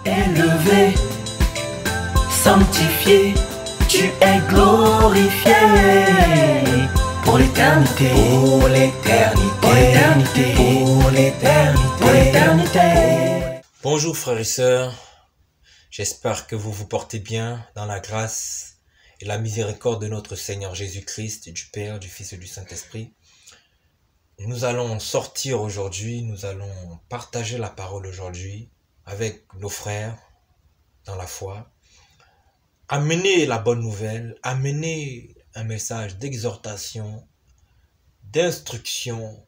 Élevé, sanctifié, tu es glorifié pour l'éternité, pour l'éternité, pour l'éternité, pour l'éternité, pour l'éternité. Bonjour frères et sœurs, j'espère que vous vous portez bien dans la grâce et la miséricorde de notre Seigneur Jésus-Christ, du Père, du Fils et du Saint-Esprit. Nous allons sortir aujourd'hui, nous allons partager la parole aujourd'hui avec nos frères dans la foi, amener la bonne nouvelle, amener un message d'exhortation, d'instruction,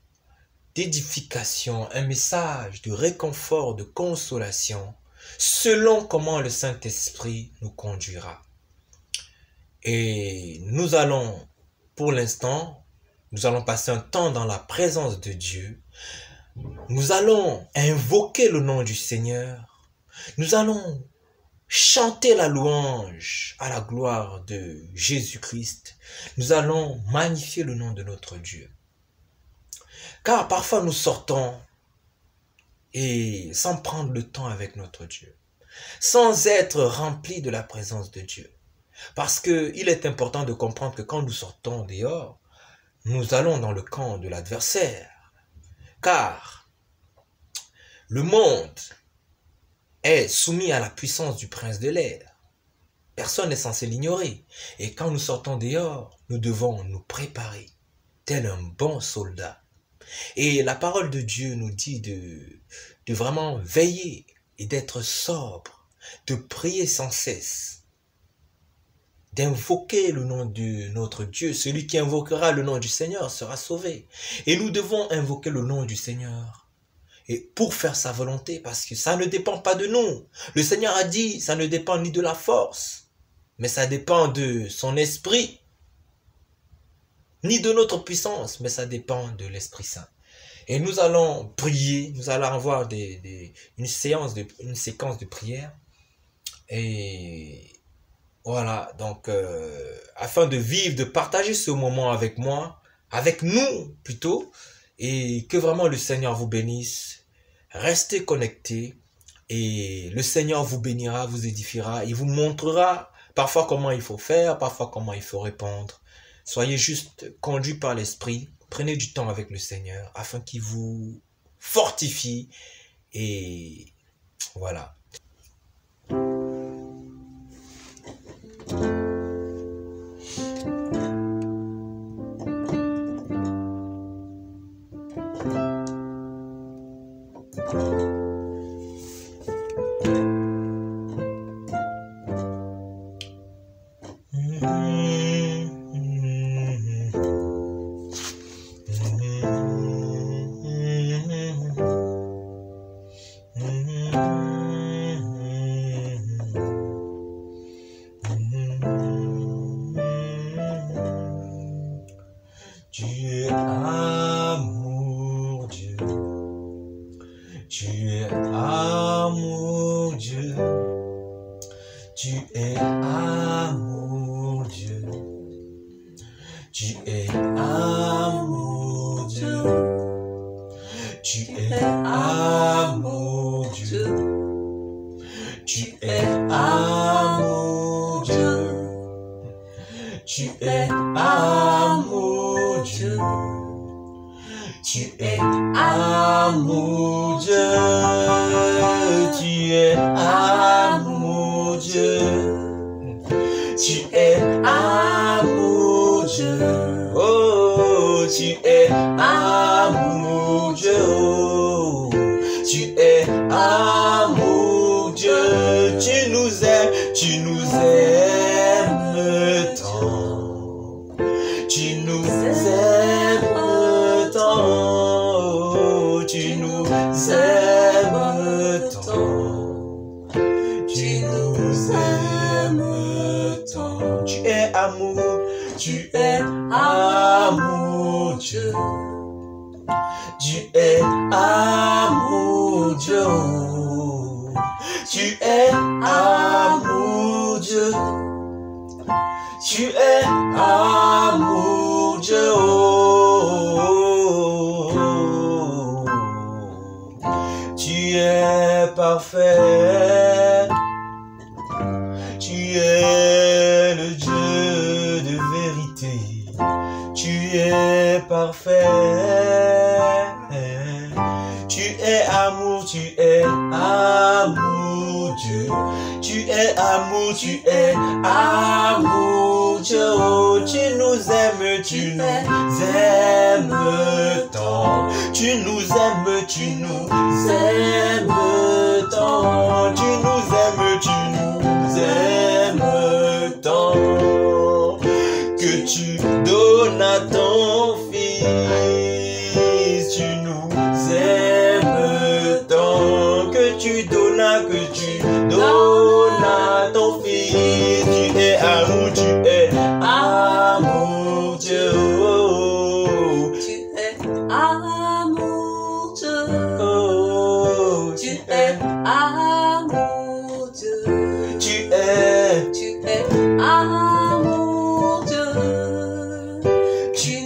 d'édification, un message de réconfort, de consolation, selon comment le Saint-Esprit nous conduira. Et nous allons, pour l'instant, nous allons passer un temps dans la présence de Dieu. Nous allons invoquer le nom du Seigneur. Nous allons chanter la louange à la gloire de Jésus-Christ. Nous allons magnifier le nom de notre Dieu. Car parfois nous sortons et sans prendre le temps avec notre Dieu, sans être remplis de la présence de Dieu. Parce qu'il est important de comprendre que quand nous sortons dehors, nous allons dans le camp de l'adversaire. Car le monde est soumis à la puissance du prince de l'air. Personne n'est censé l'ignorer. Et quand nous sortons dehors, nous devons nous préparer, tel un bon soldat. Et la parole de Dieu nous dit de vraiment veiller et d'être sobre, de prier sans cesse, d'invoquer le nom de notre Dieu. Celui qui invoquera le nom du Seigneur sera sauvé. Et nous devons invoquer le nom du Seigneur. Et pour faire sa volonté, parce que ça ne dépend pas de nous. Le Seigneur a dit, ça ne dépend ni de la force, mais ça dépend de son esprit. Ni de notre puissance, mais ça dépend de l'Esprit Saint. Et nous allons prier, nous allons avoir une séquence de prière. Et voilà, donc afin de vivre, de partager ce moment avec moi, avec nous plutôt, et que vraiment le Seigneur vous bénisse. Restez connectés et le Seigneur vous bénira, vous édifiera, il vous montrera parfois comment il faut faire, parfois comment il faut répondre. Soyez juste conduits par l'Esprit, prenez du temps avec le Seigneur afin qu'il vous fortifie et voilà. Tu es amour, Dieu. Tu es amour, Dieu. Tu es amour, Dieu. Tu es amour, Dieu. Tu es amour, Dieu. Tu es amour, Dieu. Tu es amour, Dieu. Tu es amour, Dieu. Tu es amour, Dieu. Tu es amour, Dieu. Oh, tu es amour, Dieu. Oh, tu es amour, Dieu. Tu nous aimes tant. Tu nous aimes tant. Tu nous aimes tant. Tu nous aimes tant. Tu es amour. Tu es amour, Dieu. Tu es amour, Dieu. Tu es amour, Dieu. Tu es amour, Dieu. Tu es parfait. es amour, tu es amour, Dieu, oh, tu nous aimes tant. Tu nous aimes tant. Tu nous aimes tant. Que tu donnes à ton fils. Tu nous aimes tant. Que tu donnes à ton fils. Tu es amour, Dieu. Tu es amour, Dieu. Oh, Tu es amour, Dieu. Tu es amour, Dieu. Tu es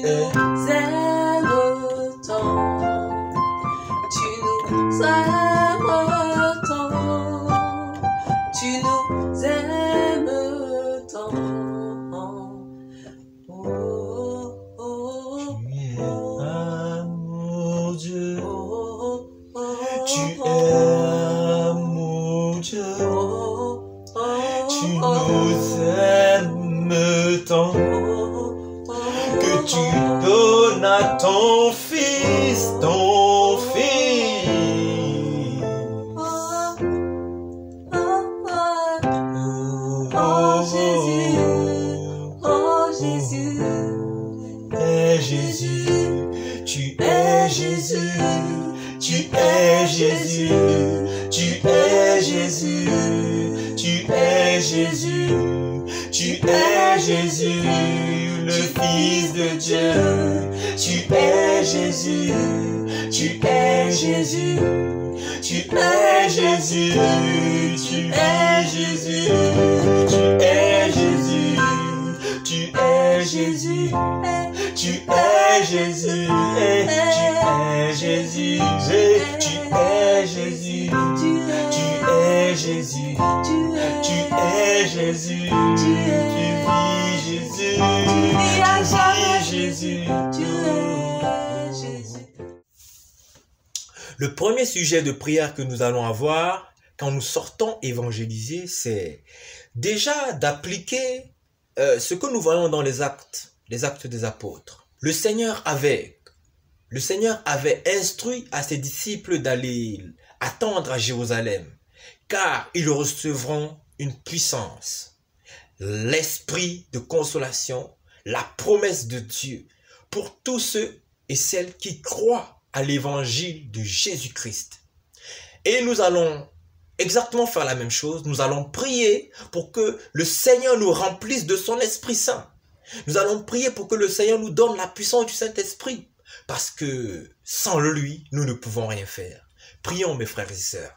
nous aimes tant. Tu nous aimes tant. Tu nous aimes tant. Oh, oh, oh, amour, Dieu. oh, oh, Tu oh, es amour, Dieu. Tu oh, nous aimes tant. Que tu donnes à ton fils, Oh Jésus, oh Jésus, Jésus, tu es Jésus, tu es Jésus, tu es Jésus, tu es Jésus, tu es Jésus, le Fils de Dieu, tu es Jésus, tu es Jésus, tu es Jésus, tu es Jésus, tu es Jésus, tu es Jésus, tu es Jésus, tu es Jésus, tu es Jésus, tu es Jésus, tu vis Jésus, Jésus. Le premier sujet de prière que nous allons avoir quand nous sortons évangéliser, c'est déjà d'appliquer ce que nous voyons dans les actes des apôtres. Le Seigneur avait instruit à ses disciples d'aller attendre à Jérusalem, car ils recevront une puissance, l'esprit de consolation, la promesse de Dieu pour tous ceux et celles qui croient à l'évangile de Jésus-Christ. Et nous allons exactement faire la même chose. Nous allons prier pour que le Seigneur nous remplisse de son Esprit Saint. Nous allons prier pour que le Seigneur nous donne la puissance du Saint-Esprit. Parce que sans lui, nous ne pouvons rien faire. Prions, mes frères et sœurs.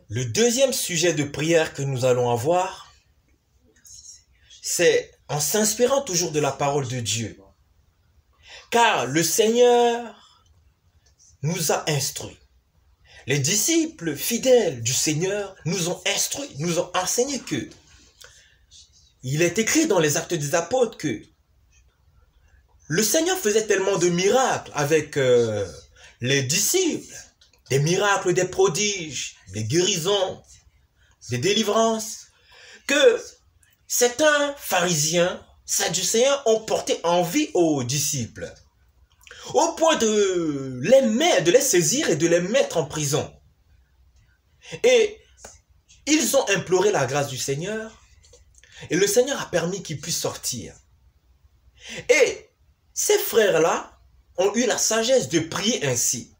Le deuxième sujet de prière que nous allons avoir, c'est en s'inspirant toujours de la parole de Dieu. Car le Seigneur nous a instruits. Les disciples fidèles du Seigneur nous ont instruits, nous ont enseigné que il est écrit dans les Actes des Apôtres que le Seigneur faisait tellement de miracles avec les disciples, des miracles, des prodiges, des guérisons, des délivrances, que certains pharisiens, sadducéens ont porté envie aux disciples, au point de les saisir et de les mettre en prison. Et ils ont imploré la grâce du Seigneur, et le Seigneur a permis qu'ils puissent sortir. Et ces frères-là ont eu la sagesse de prier ainsi,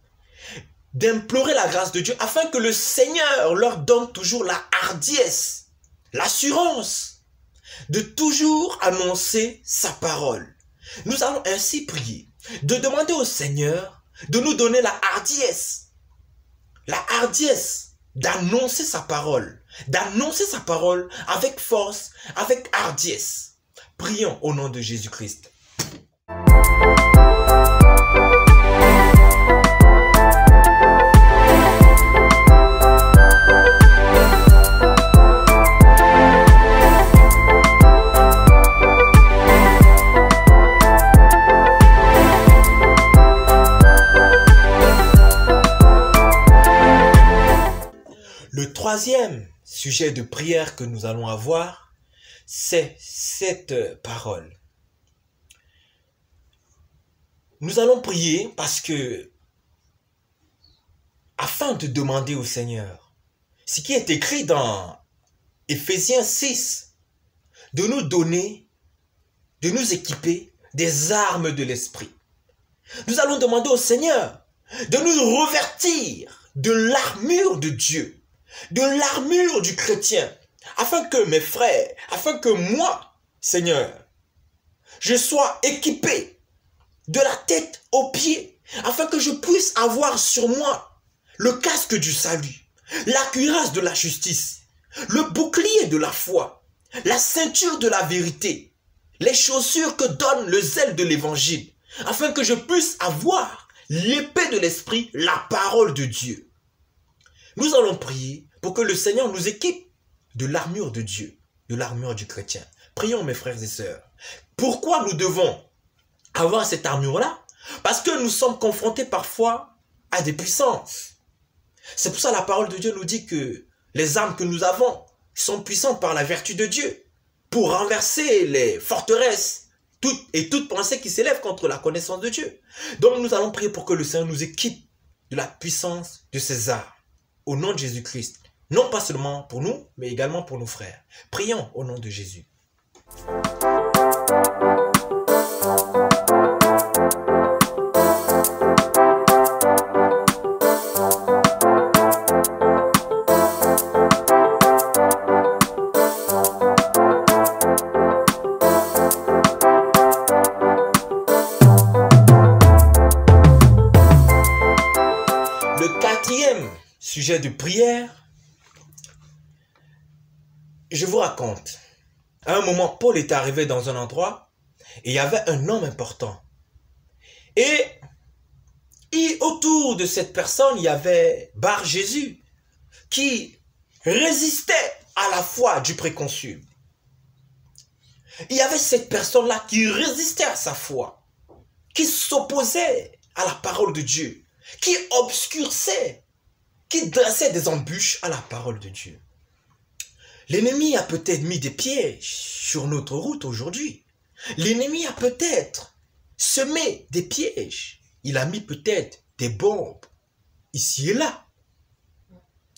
d'implorer la grâce de Dieu, afin que le Seigneur leur donne toujours la hardiesse, l'assurance de toujours annoncer sa parole. Nous allons ainsi prier, de demander au Seigneur de nous donner la hardiesse d'annoncer sa parole avec force, avec hardiesse. Prions au nom de Jésus-Christ. troisième sujet de prière que nous allons avoir, c'est cette parole. Nous allons prier parce que, afin de demander au Seigneur, ce qui est écrit dans Éphésiens 6, de nous donner, de nous équiper des armes de l'esprit. Nous allons demander au Seigneur de nous revêtir de l'armure de Dieu, de l'armure du chrétien, afin que mes frères, afin que moi, Seigneur, je sois équipé de la tête aux pieds, afin que je puisse avoir sur moi le casque du salut, la cuirasse de la justice, le bouclier de la foi, la ceinture de la vérité, les chaussures que donne le zèle de l'évangile, afin que je puisse avoir l'épée de l'esprit, la parole de Dieu. Nous allons prier pour que le Seigneur nous équipe de l'armure de Dieu, de l'armure du chrétien. Prions mes frères et sœurs. Pourquoi nous devons avoir cette armure-là? Parce que nous sommes confrontés parfois à des puissances. C'est pour ça que la parole de Dieu nous dit que les armes que nous avons sont puissantes par la vertu de Dieu pour renverser les forteresses et toute pensée qui s'élève contre la connaissance de Dieu. Donc nous allons prier pour que le Seigneur nous équipe de la puissance de ses armes au nom de Jésus-Christ. Non pas seulement pour nous, mais également pour nos frères. Prions au nom de Jésus. Le quatrième sujet de prière, je vous raconte. À un moment, Paul est arrivé dans un endroit et il y avait un homme important. Et autour de cette personne, il y avait Bar Jésus qui résistait à la foi du préconsul. Il y avait cette personne-là qui résistait à sa foi, qui s'opposait à la parole de Dieu, qui obscurçait, qui dressait des embûches à la parole de Dieu. L'ennemi a peut-être mis des pièges sur notre route aujourd'hui. L'ennemi a peut-être semé des pièges. Il a mis peut-être des bombes ici et là.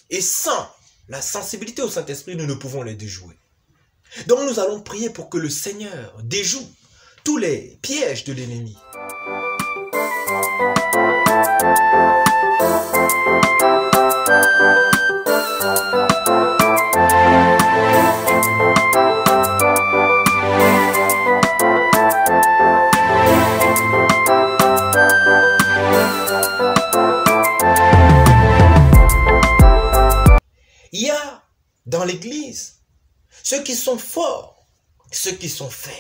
Et sans la sensibilité au Saint-Esprit, nous ne pouvons les déjouer. Donc nous allons prier pour que le Seigneur déjoue tous les pièges de l'ennemi. Il y a dans l'Église ceux qui sont forts, ceux qui sont faibles.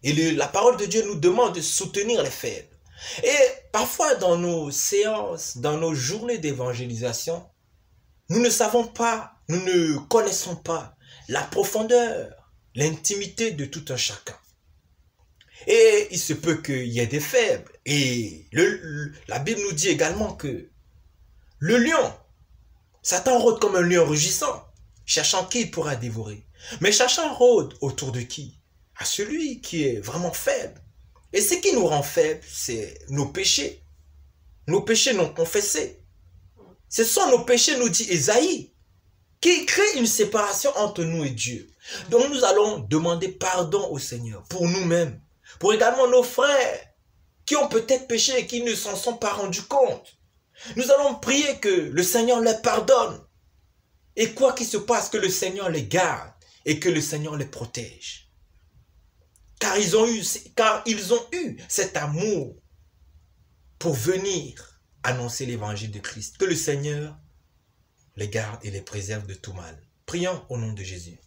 Et la parole de Dieu nous demande de soutenir les faibles. Et parfois dans nos séances, dans nos journées d'évangélisation, nous ne savons pas, nous ne connaissons pas la profondeur, l'intimité de tout un chacun. Et il se peut qu'il y ait des faibles. Et la Bible nous dit également que le lion, Satan rôde comme un lion rugissant, cherchant qui il pourra dévorer. Mais Satan rôde autour de qui? À celui qui est vraiment faible. Et ce qui nous rend faibles, c'est nos péchés. Nos péchés non confessés. Ce sont nos péchés, nous dit Ésaïe, qui créent une séparation entre nous et Dieu. Donc nous allons demander pardon au Seigneur pour nous-mêmes, pour également nos frères qui ont peut-être péché et qui ne s'en sont pas rendus compte. Nous allons prier que le Seigneur les pardonne. Et quoi qu'il se passe, que le Seigneur les garde et que le Seigneur les protège. Car ils ont eu cet amour pour venir annoncer l'évangile de Christ. Que le Seigneur les garde et les préserve de tout mal. Prions au nom de Jésus.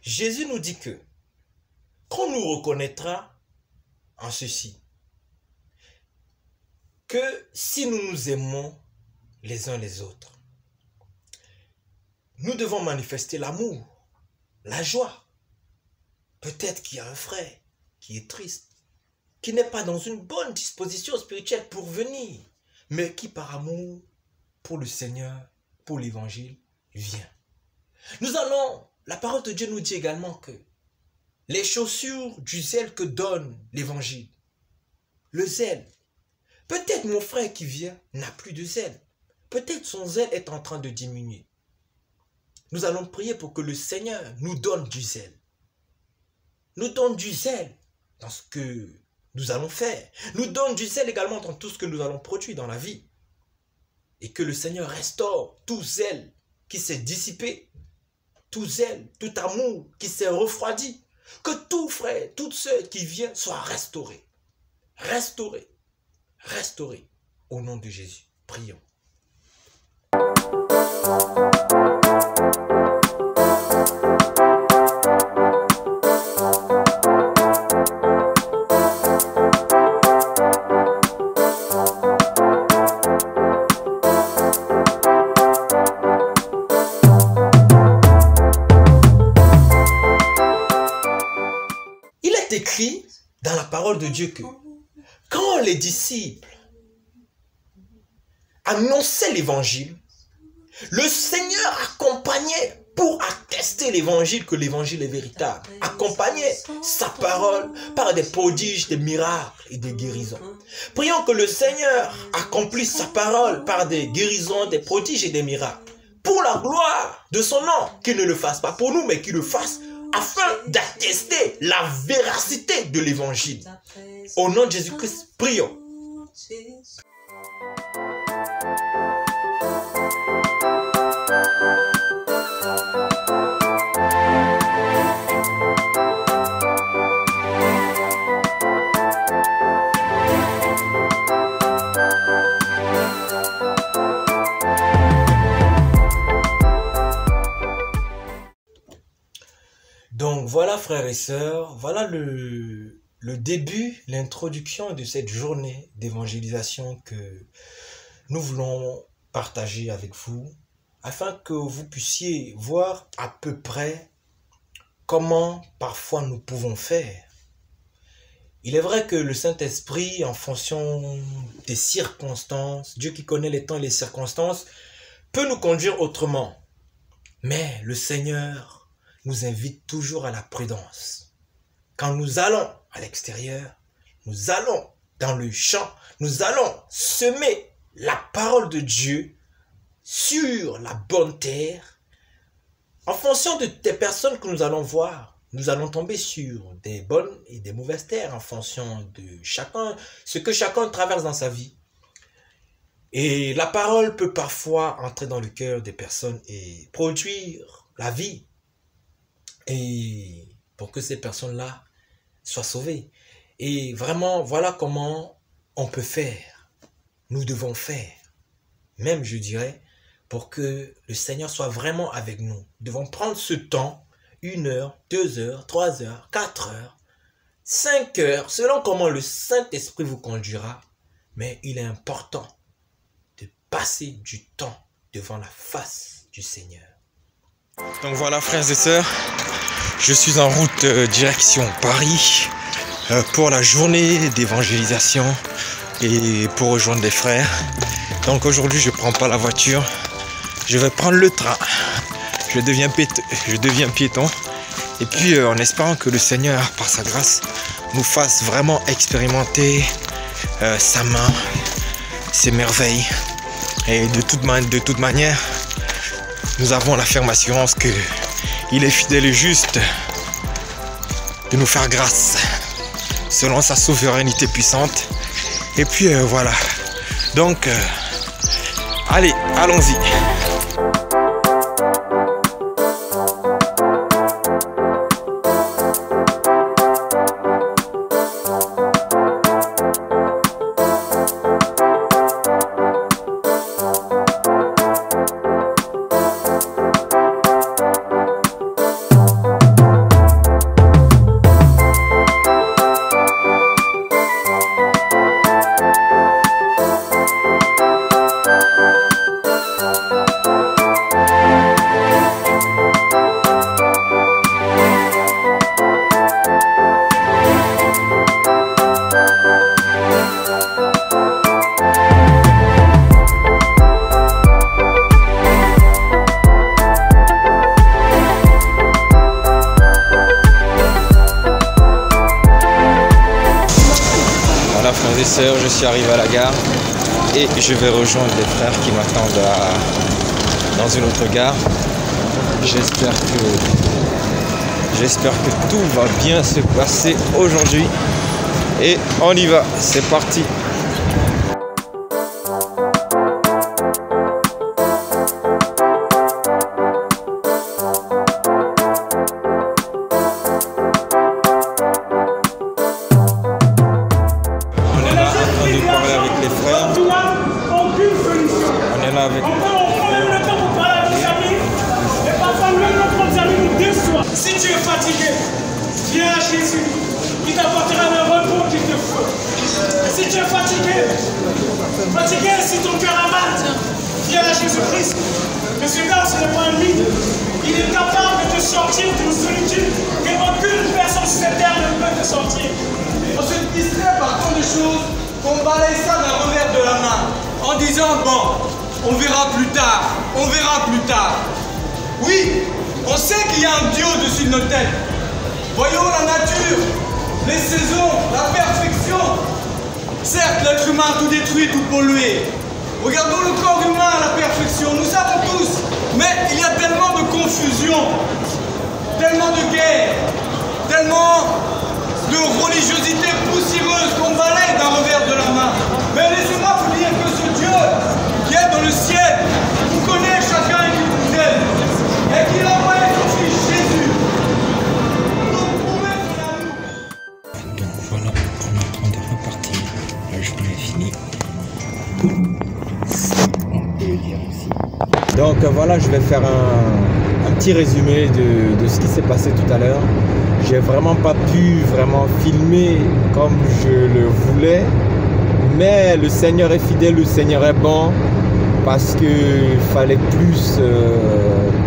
Jésus nous dit que quand on nous reconnaîtra en ceci, que si nous nous aimons les uns les autres, nous devons manifester l'amour, la joie. Peut-être qu'il y a un frère qui est triste, qui n'est pas dans une bonne disposition spirituelle pour venir, mais qui par amour pour le Seigneur, pour l'évangile, vient. La parole de Dieu nous dit également que les chaussures du zèle que donne l'évangile, le zèle, peut-être mon frère qui vient n'a plus de zèle, peut-être son zèle est en train de diminuer. Nous allons prier pour que le Seigneur nous donne du zèle. Nous donne du zèle dans ce que nous allons faire. Nous donne du zèle également dans tout ce que nous allons produire dans la vie. Et que le Seigneur restaure tout zèle qui s'est dissipé, tout zèle, tout amour qui s'est refroidi. Que tout frère, toute sœur qui vient soit restauré. Restauré. Restauré. Au nom de Jésus. Prions. Écrit dans la parole de Dieu que quand les disciples annonçaient l'évangile, le Seigneur accompagnait pour attester l'évangile, que l'évangile est véritable, accompagnait sa parole par des prodiges, des miracles et des guérisons. Prions que le Seigneur accomplisse sa parole par des guérisons, des prodiges et des miracles, pour la gloire de son nom, qu'il ne le fasse pas pour nous, mais qu'il le fasse afin d'attester la véracité de l'évangile. Au nom de Jésus-Christ, prions. Donc voilà frères et sœurs, voilà le début, l'introduction de cette journée d'évangélisation que nous voulons partager avec vous, afin que vous puissiez voir à peu près comment parfois nous pouvons faire. Il est vrai que le Saint-Esprit, en fonction des circonstances, Dieu qui connaît les temps et les circonstances, peut nous conduire autrement. Mais le Seigneur nous invite toujours à la prudence. Quand nous allons à l'extérieur, nous allons dans le champ, nous allons semer la parole de Dieu sur la bonne terre. En fonction des personnes que nous allons voir, nous allons tomber sur des bonnes et des mauvaises terres en fonction de chacun, ce que chacun traverse dans sa vie. Et la parole peut parfois entrer dans le cœur des personnes et produire la vie. Et pour que ces personnes-là soient sauvées. Et vraiment, voilà comment on peut faire. Nous devons faire. Même, je dirais, pour que le Seigneur soit vraiment avec nous. Nous devons prendre ce temps, 1 heure, 2 heures, 3 heures, 4 heures, 5 heures, selon comment le Saint-Esprit vous conduira. Mais il est important de passer du temps devant la face du Seigneur. Donc voilà frères et sœurs, je suis en route direction Paris pour la journée d'évangélisation et pour rejoindre des frères. Donc aujourd'hui je ne prends pas la voiture, je vais prendre le train. Je deviens piéton et puis en espérant que le Seigneur par sa grâce nous fasse vraiment expérimenter sa main, ses merveilles. Et de toute manière, nous avons la ferme assurance qu'il est fidèle et juste de nous faire grâce selon sa souveraineté puissante. Et puis voilà. Donc, allez, allons-y. sœurs, je suis arrivé à la gare et je vais rejoindre les frères qui m'attendent dans une autre gare. J'espère que tout va bien se passer aujourd'hui. Et on y va, c'est parti. Si tu es fatigué, viens à Jésus, il t'apportera le repos qu'il te faut. Et si tu es fatigué, si ton cœur a mal, viens à Jésus-Christ. Mais celui-là, ce n'est pas un mythe. Il est capable de te sortir d'une solitude que aucune personne sur cette terre ne peut te sortir. On se distrait par tant de choses qu'on balaye ça d'un revers de la main en disant bon, on verra plus tard, on verra plus tard. Oui, on sait qu'il y a un Dieu au-dessus de nos têtes. Voyons la nature, les saisons, la perfection. Certes, l'être humain a tout détruit, tout pollué. Regardons le corps humain à la perfection, nous savons tous. Mais il y a tellement de confusion, tellement de guerre, tellement de religiosité poussiéreuse qu'on balaye d'un revers de la main. Mais laissez-moi vous dire que ce Dieu qui est dans le ciel vous connaît chacun et qui vous aime. Et qu'il a envoyé son fils Jésus. Donc pouvez cela nous. Donc voilà, on est en train de repartir. La journée est finie. On peut le dire aussi. Donc voilà, je vais faire un petit résumé de ce qui s'est passé tout à l'heure. J'ai vraiment pas pu filmer comme je le voulais. Mais le Seigneur est fidèle, le Seigneur est bon. Parce qu'il fallait plus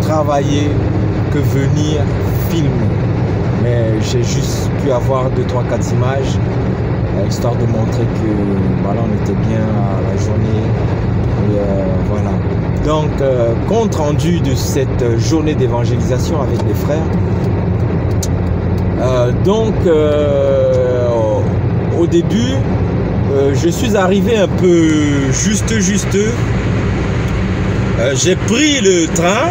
travailler que venir filmer. Mais j'ai juste pu avoir 2, 3, 4 images, histoire de montrer que voilà, on était bien à la journée. Et voilà. Donc, compte rendu de cette journée d'évangélisation avec les frères. Au début, je suis arrivé un peu juste. J'ai pris le train.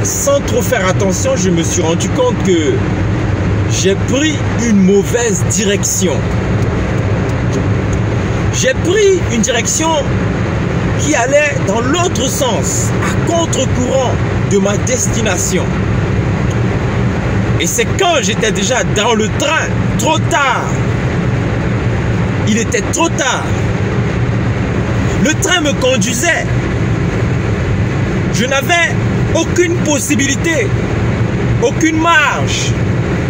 Sans trop faire attention, je me suis rendu compte que j'ai pris une mauvaise direction. J'ai pris une direction qui allait dans l'autre sens, à contre-courant de ma destination. Et c'est quand j'étais déjà dans le train, trop tard. Il était trop tard. Le train me conduisait. Je n'avais aucune possibilité, aucune marge,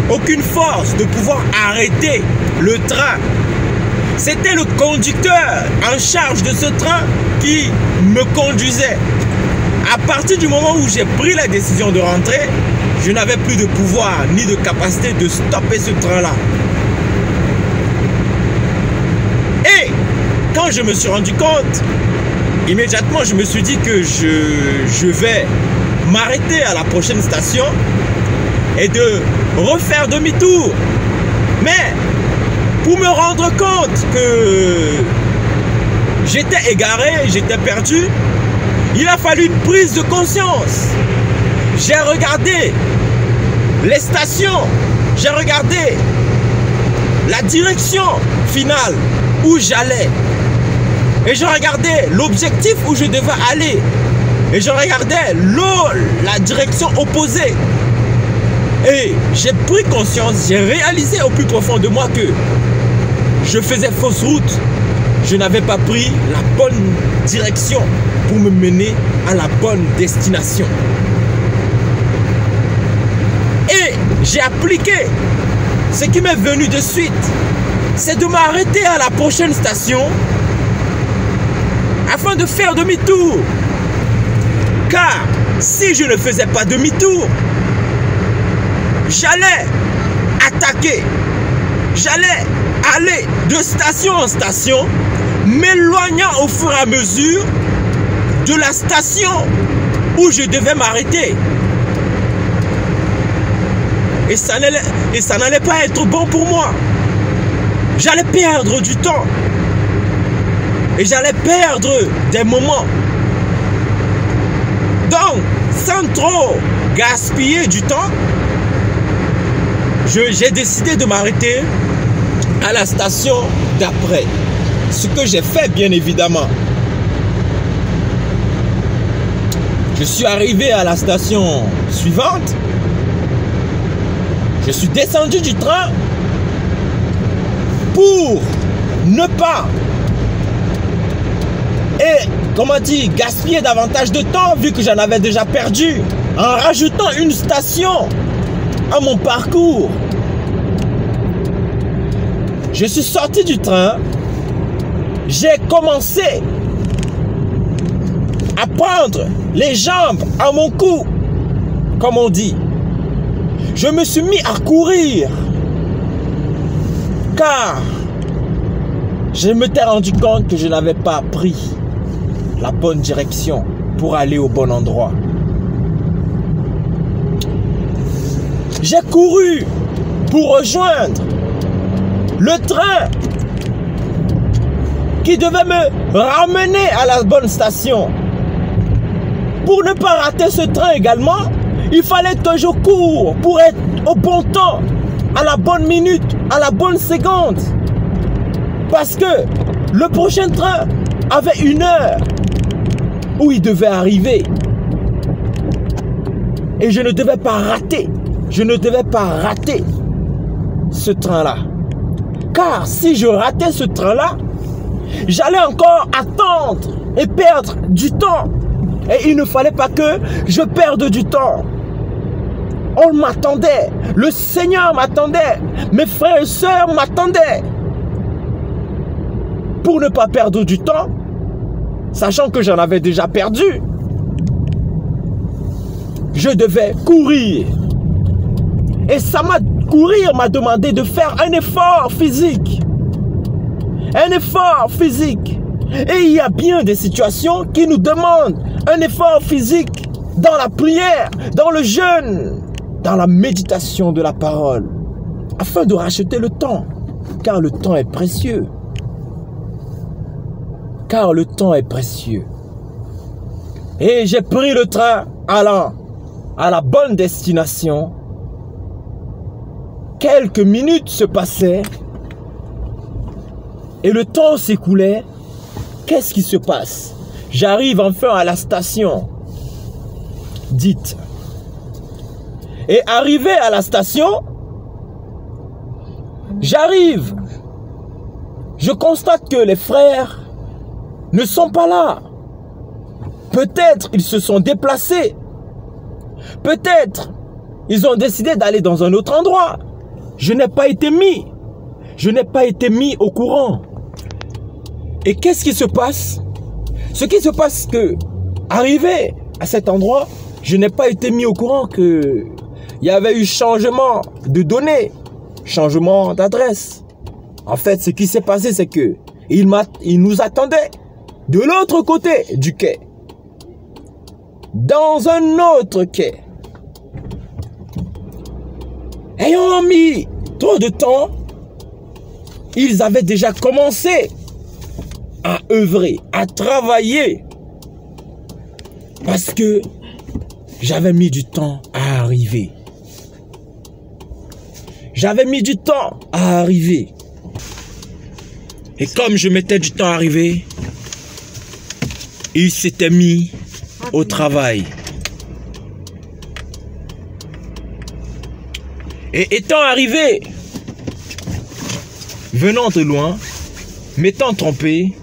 aucune force de pouvoir arrêter le train. C'était le conducteur en charge de ce train qui me conduisait. À partir du moment où j'ai pris la décision de rentrer, je n'avais plus de pouvoir ni de capacité de stopper ce train-là. Et quand je me suis rendu compte, immédiatement je me suis dit que je vais m'arrêter à la prochaine station et de refaire demi-tour. Mais pour me rendre compte que j'étais égaré, j'étais perdu, il a fallu une prise de conscience. J'ai regardé les stations, j'ai regardé la direction finale où j'allais. Et je regardais l'objectif où je devais aller. Et je regardais la direction opposée. Et j'ai pris conscience, j'ai réalisé au plus profond de moi que je faisais fausse route. Je n'avais pas pris la bonne direction pour me mener à la bonne destination. Et j'ai appliqué ce qui m'est venu de suite. C'est de m'arrêter à la prochaine station afin de faire demi-tour. Car si je ne faisais pas demi-tour, j'allais attaquer. J'allais aller de station en station, m'éloignant au fur et à mesure de la station où je devais m'arrêter. Et ça n'allait pas être bon pour moi. j'allais perdre du temps. Et j'allais perdre des moments. Donc, sans trop gaspiller du temps, j'ai décidé de m'arrêter à la station d'après. Ce que j'ai fait, bien évidemment. Je suis arrivé à la station suivante. Je suis descendu du train pour ne pas gaspiller davantage de temps vu que j'en avais déjà perdu en rajoutant une station à mon parcours. Je suis sorti du train, j'ai commencé à prendre les jambes à mon cou, comme on dit. Je me suis mis à courir car je m'étais rendu compte que je n'avais pas pris la bonne direction pour aller au bon endroit. J'ai couru pour rejoindre le train qui devait me ramener à la bonne station. Pour ne pas rater ce train également, il fallait que je cours pour être au bon temps, à la bonne minute, à la bonne seconde. Parce que le prochain train avait 1 heure où il devait arriver. Et je ne devais pas rater. Je ne devais pas rater ce train-là. Car si je ratais ce train-là, j'allais encore attendre et perdre du temps. Et il ne fallait pas que je perde du temps. On m'attendait. Le Seigneur m'attendait. Mes frères et sœurs m'attendaient. Pour ne pas perdre du temps, sachant que j'en avais déjà perdu, je devais courir. Et courir m'a demandé de faire un effort physique. Un effort physique. Et il y a bien des situations qui nous demandent un effort physique dans la prière, dans le jeûne, dans la méditation de la parole, afin de racheter le temps, car le temps est précieux. Car le temps est précieux. Et j'ai pris le train allant à la bonne destination. Quelques minutes se passaient et le temps s'écoulait. Qu'est-ce qui se passe? J'arrive enfin à la station dite. Et arrivé à la station, j'arrive. Je constate que les frères ne sont pas là. Peut-être ils se sont déplacés. Peut-être ils ont décidé d'aller dans un autre endroit. Je n'ai pas été mis. Je n'ai pas été mis au courant. Et qu'est-ce qui se passe? Ce qui se passe que, arrivé à cet endroit, je n'ai pas été mis au courant que il y avait eu changement de données, changement d'adresse. En fait, ce qui s'est passé, c'est que il nous attendait de l'autre côté du quai, dans un autre quai. Ayant mis trop de temps, ils avaient déjà commencé à œuvrer, à travailler, parce que j'avais mis du temps à arriver. J'avais mis du temps à arriver. Et comme je mettais du temps à arriver, ils s'étaient mis au travail. Et étant arrivé, venant de loin, m'étant trompé,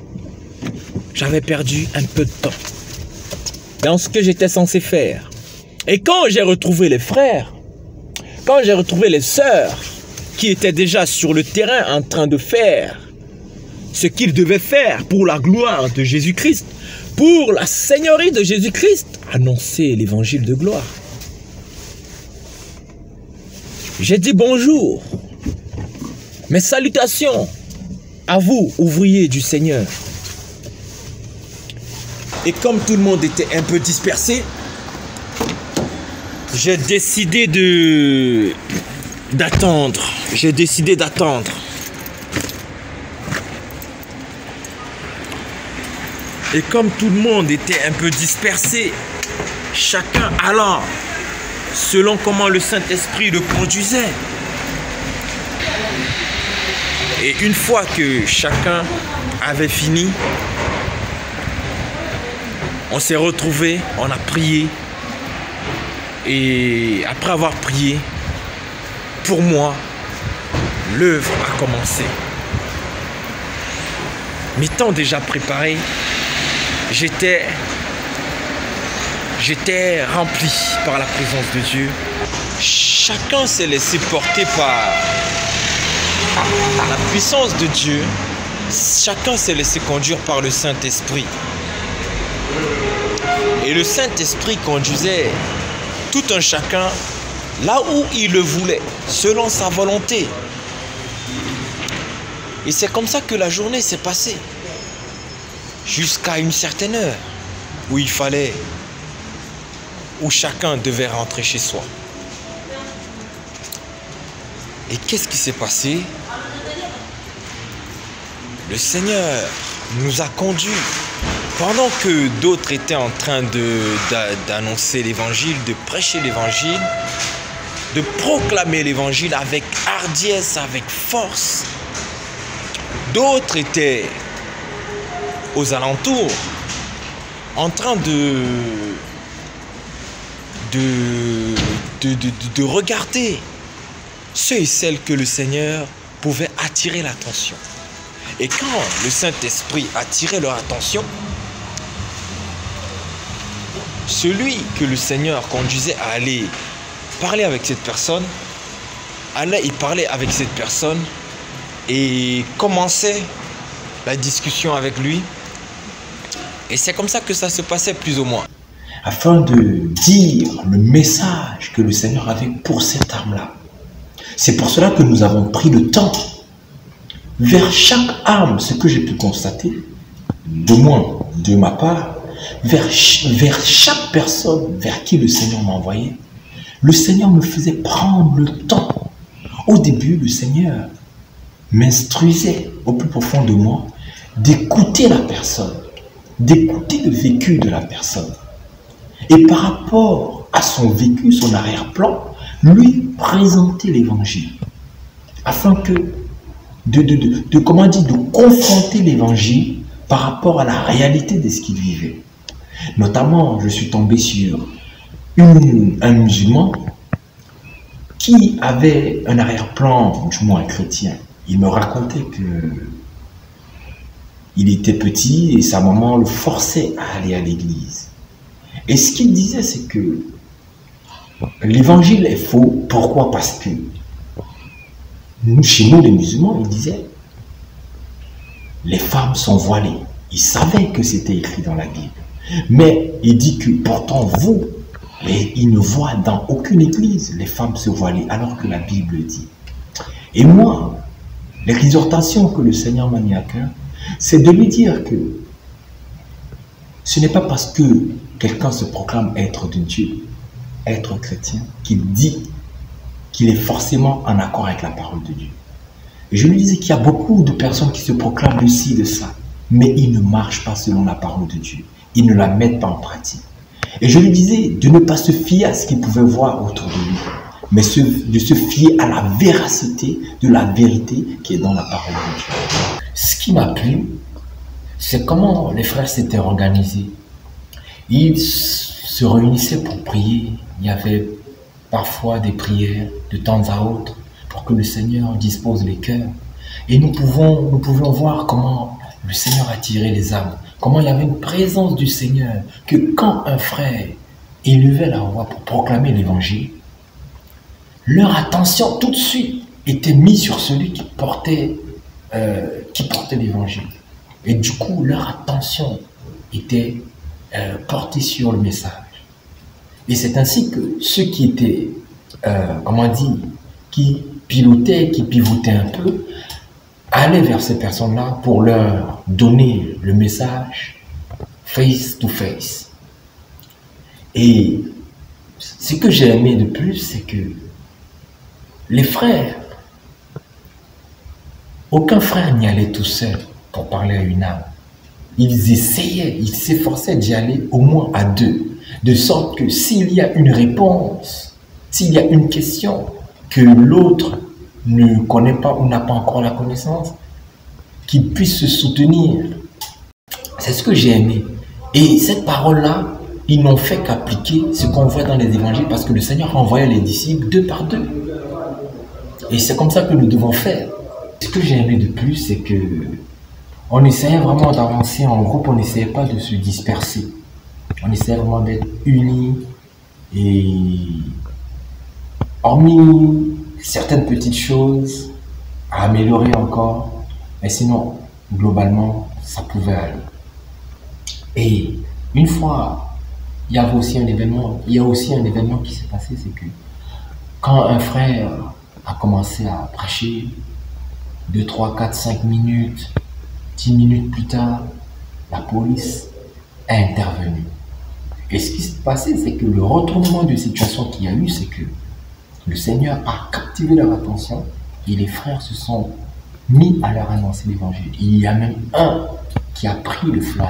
j'avais perdu un peu de temps dans ce que j'étais censé faire. Et quand j'ai retrouvé les frères, quand j'ai retrouvé les sœurs qui étaient déjà sur le terrain en train de faire ce qu'ils devaient faire pour la gloire de Jésus-Christ, pour la seigneurie de Jésus-Christ, annoncer l'évangile de gloire. J'ai dit bonjour, mes salutations à vous, ouvriers du Seigneur. Et comme tout le monde était un peu dispersé, j'ai décidé d'attendre. J'ai décidé d'attendre. Et comme tout le monde était un peu dispersé, chacun allant selon comment le Saint-Esprit le conduisait. Et une fois que chacun avait fini, on s'est retrouvés, on a prié. Et après avoir prié, pour moi, l'œuvre a commencé. M'étant déjà préparé, j'étais rempli par la présence de Dieu. Chacun s'est laissé porter par la puissance de Dieu. Chacun s'est laissé conduire par le Saint-Esprit. Et le Saint-Esprit conduisait tout un chacun là où il le voulait, selon sa volonté. Et c'est comme ça que la journée s'est passée. Jusqu'à une certaine heure où chacun devait rentrer chez soi. Et qu'est-ce qui s'est passé? Le Seigneur nous a conduits. Pendant que d'autres étaient en train d'annoncer l'évangile, de prêcher l'évangile, de proclamer l'évangile avec hardiesse, avec force, d'autres étaient aux alentours, en train de regarder ceux et celles que le Seigneur pouvait attirer l'attention. Et quand le Saint-Esprit attirait leur attention, celui que le Seigneur conduisait à aller parler avec cette personne, allait y parler avec cette personne et commençait la discussion avec lui. Et c'est comme ça que ça se passait plus ou moins. Afin de dire le message que le Seigneur avait pour cette âme-là. C'est pour cela que nous avons pris le temps. Vers chaque âme, ce que j'ai pu constater, de ma part, vers chaque personne vers qui le Seigneur m'a envoyé, le Seigneur me faisait prendre le temps. Au début, le Seigneur m'instruisait au plus profond de moi d'écouter la personne, d'écouter le vécu de la personne. Et par rapport à son vécu, son arrière-plan, lui présenter l'évangile. Afin que de confronter l'évangile par rapport à la réalité de ce qu'il vivait. Notamment, je suis tombé sur un musulman qui avait un arrière-plan, du moins chrétien. Il me racontait que il était petit et sa maman le forçait à aller à l'église. Et ce qu'il disait, c'est que l'évangile est faux. Pourquoi? Parce que chez nous, les musulmans, il disait les femmes sont voilées. Il savait que c'était écrit dans la Bible. Mais il dit que pourtant vous, il ne voit dans aucune église les femmes se voiler, alors que la Bible dit. Et moi, l'exhortation que le Seigneur m'a mis à cœur, c'est de lui dire que ce n'est pas parce que quelqu'un se proclame être de Dieu, être chrétien, qu'il dit qu'il est forcément en accord avec la parole de Dieu. Et je lui disais qu'il y a beaucoup de personnes qui se proclament de ci, de ça, mais ils ne marchent pas selon la parole de Dieu. Ils ne la mettent pas en pratique. Et je lui disais de ne pas se fier à ce qu'il pouvait voir autour de lui, mais de se fier à la véracité de la vérité qui est dans la parole de Dieu. Ce qui m'a plu, c'est comment les frères s'étaient organisés. Ils se réunissaient pour prier. Il y avait parfois des prières de temps à autre pour que le Seigneur dispose les cœurs. Et nous pouvions voir comment le Seigneur attirait les âmes, comment il y avait une présence du Seigneur, que quand un frère élevait la voix pour proclamer l'évangile, leur attention tout de suite était mise sur celui qui portait l'évangile. Et du coup, leur attention était portée sur le message. Et c'est ainsi que ceux qui étaient, qui pilotaient, qui pivotaient un peu, allaient vers ces personnes-là pour leur donner le message face to face. Et ce que j'ai aimé de plus, c'est que les frères, aucun frère n'y allait tout seul pour parler à une âme. ils essayaient, ils s'efforçaient d'y aller au moins à deux, de sorte que s'il y a une réponse, s'il y a une question que l'autre ne connaît pas ou n'a pas encore la connaissance, qu'ils puissent se soutenir. C'est ce que j'ai aimé. Et cette parole-là, ils n'ont fait qu'appliquer ce qu'on voit dans les évangiles parce que le Seigneur envoyait les disciples deux par deux. Et c'est comme ça que nous devons faire. Ce que j'ai aimé de plus, c'est que on essayait vraiment d'avancer en groupe, on n'essayait pas de se disperser. On essayait vraiment d'être unis et hormis certaines petites choses à améliorer encore, mais sinon, globalement, ça pouvait aller. Et une fois, il y a aussi un événement qui s'est passé, c'est que quand un frère a commencé à prêcher, 2, 3, 4, 5 minutes, 10 minutes plus tard, la police est intervenue. Et ce qui s'est passé, c'est que le retournement de situation qu'il y a eu, c'est que le Seigneur a captivé leur attention et les frères se sont mis à leur annoncer l'évangile. Il y a même un qui a pris le flyers.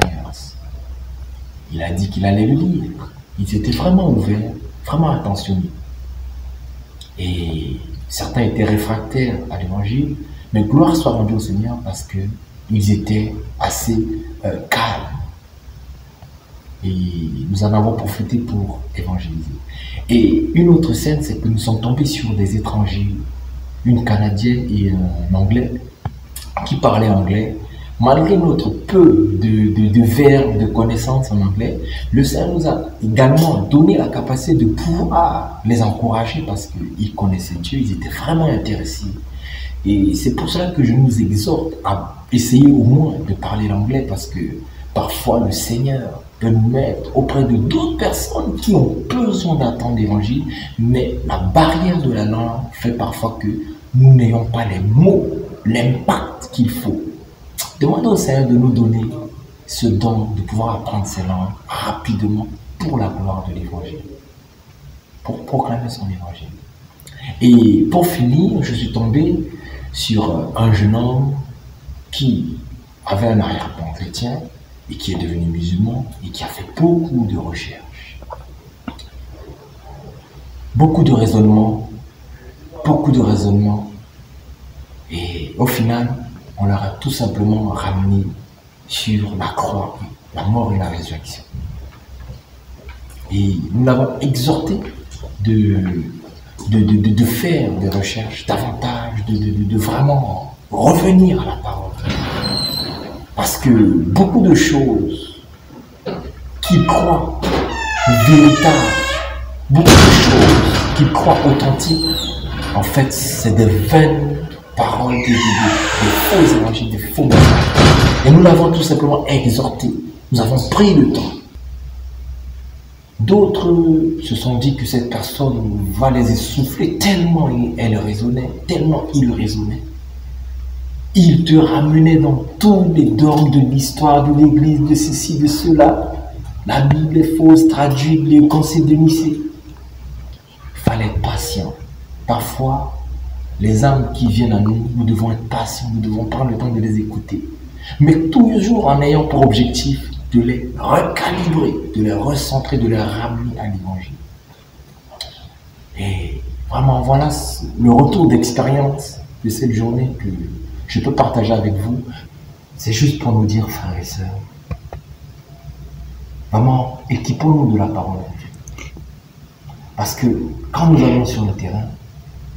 Il a dit qu'il allait le lire. Ils étaient vraiment ouverts, vraiment attentionnés. Et certains étaient réfractaires à l'évangile, mais gloire soit rendue au Seigneur parce qu'ils étaient assez calmes. Et nous en avons profité pour évangéliser. Et une autre scène, c'est que nous sommes tombés sur des étrangers, une Canadienne et un Anglais, qui parlaient anglais. Malgré notre peu de verbes, de connaissances en anglais, le Seigneur nous a également donné la capacité de pouvoir les encourager parce qu'ils connaissaient Dieu, ils étaient vraiment intéressés. Et c'est pour cela que je nous exhorte à essayer au moins de parler l'anglais parce que parfois le Seigneur peut nous mettre auprès de d'autres personnes qui ont besoin d'entendre l'évangile, mais la barrière de la langue fait parfois que nous n'ayons pas les mots, l'impact qu'il faut. Demandez au Seigneur de nous donner ce don de pouvoir apprendre ces langues rapidement pour la gloire de l'évangile, pour proclamer son évangile. Et pour finir, je suis tombé sur un jeune homme qui avait un arrière-plan chrétien et qui est devenu musulman et qui a fait beaucoup de recherches. Beaucoup de raisonnements. Et au final, on leur a tout simplement ramené sur la croix, la mort et la résurrection. Et nous l'avons exhorté de faire des recherches davantage, de vraiment revenir à la parole. Parce que beaucoup de choses qu'ils croient véritables, beaucoup de choses qu'ils croient authentiques, en fait, c'est des vaines paroles, des faux évangiles, des faux messages. Et nous l'avons tout simplement exhorté. Nous avons pris le temps. D'autres se sont dit que cette personne va les essouffler tellement elle raisonnait, tellement il raisonnait. Il te ramenait dans tous les dogmes de l'histoire de l'Église, de ceci, de cela. La Bible est fausse, traduite, les conseils de Nicée. Il fallait être patient. Parfois, les âmes qui viennent à nous, nous devons être patients, nous devons prendre le temps de les écouter. Mais toujours en ayant pour objectif de les recalibrer, de les recentrer, de les ramener à l'évangile. Et vraiment, voilà le retour d'expérience de cette journée que je peux partager avec vous. C'est juste pour nous dire, frères et sœurs, vraiment, équipons-nous de la parole de Dieu. Parce que quand nous allons sur le terrain,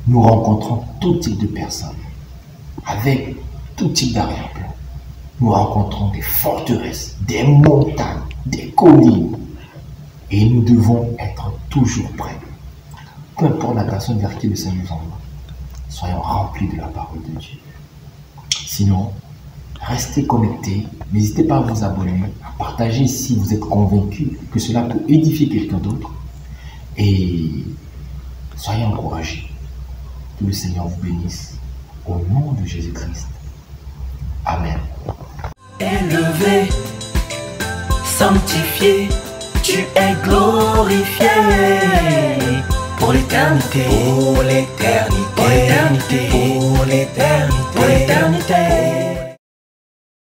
nous rencontrons tout type de personnes, avec tout type d'arrière-plan. Nous rencontrons des forteresses, des montagnes, des collines. Et nous devons être toujours prêts. Peu importe la personne vers qui le Seigneur nous envoie, soyons remplis de la parole de Dieu. Sinon, restez connectés. N'hésitez pas à vous abonner, à partager si vous êtes convaincus que cela peut édifier quelqu'un d'autre. Et soyez encouragés. Que le Seigneur vous bénisse. Au nom de Jésus-Christ. Amen. Élevé, sanctifié, tu es glorifié pour l'éternité, pour l'éternité, pour l'éternité, pour l'éternité, pour l'éternité.